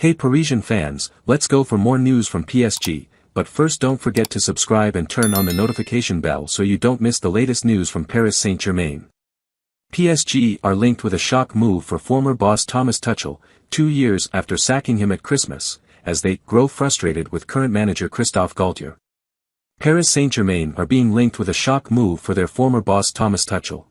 Hey Parisian fans, let's go for more news from PSG, but first don't forget to subscribe and turn on the notification bell so you don't miss the latest news from Paris Saint-Germain. PSG are linked with a shock move for former boss Thomas Tuchel, 2 years after sacking him at Christmas, as they grow frustrated with current manager Christophe Galtier. Paris Saint-Germain are being linked with a shock move for their former boss Thomas Tuchel.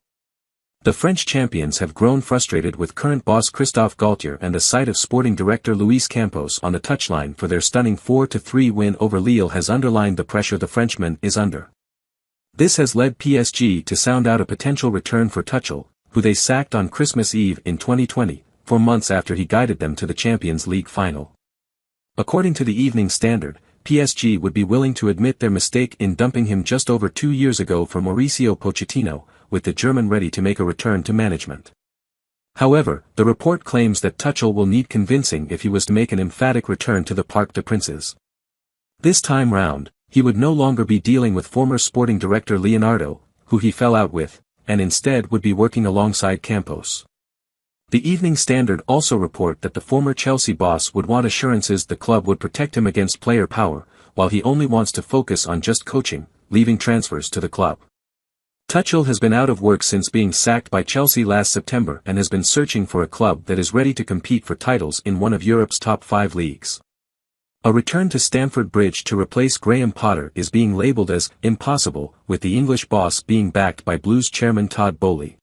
The French champions have grown frustrated with current boss Christophe Galtier and the sight of sporting director Luis Campos on the touchline for their stunning 4-3 win over Lille has underlined the pressure the Frenchman is under. This has led PSG to sound out a potential return for Tuchel, who they sacked on Christmas Eve in 2020, 4 months after he guided them to the Champions League final. According to the Evening Standard, PSG would be willing to admit their mistake in dumping him just over 2 years ago for Mauricio Pochettino, with the German ready to make a return to management. However, the report claims that Tuchel will need convincing if he was to make an emphatic return to the Parc des Princes. This time round, he would no longer be dealing with former sporting director Leonardo, who he fell out with, and instead would be working alongside Campos. The Evening Standard also report that the former Chelsea boss would want assurances the club would protect him against player power, while he only wants to focus on just coaching, leaving transfers to the club. Tuchel has been out of work since being sacked by Chelsea last September and has been searching for a club that is ready to compete for titles in one of Europe's top 5 leagues. A return to Stamford Bridge to replace Graham Potter is being labelled as impossible, with the English boss being backed by Blues chairman Todd Boehly.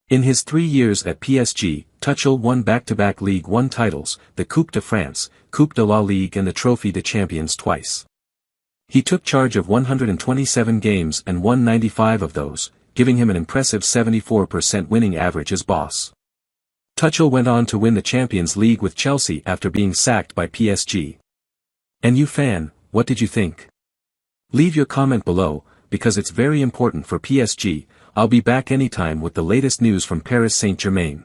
In his 3 years at PSG, Tuchel won back-to-back Ligue 1 titles, the Coupe de France, Coupe de la Ligue and the Trophée des Champions twice. He took charge of 127 games and won 95 of those, giving him an impressive 74% winning average as boss. Tuchel went on to win the Champions League with Chelsea after being sacked by PSG. And you fan, what did you think? Leave your comment below, because it's very important for PSG. I'll be back anytime with the latest news from Paris Saint-Germain.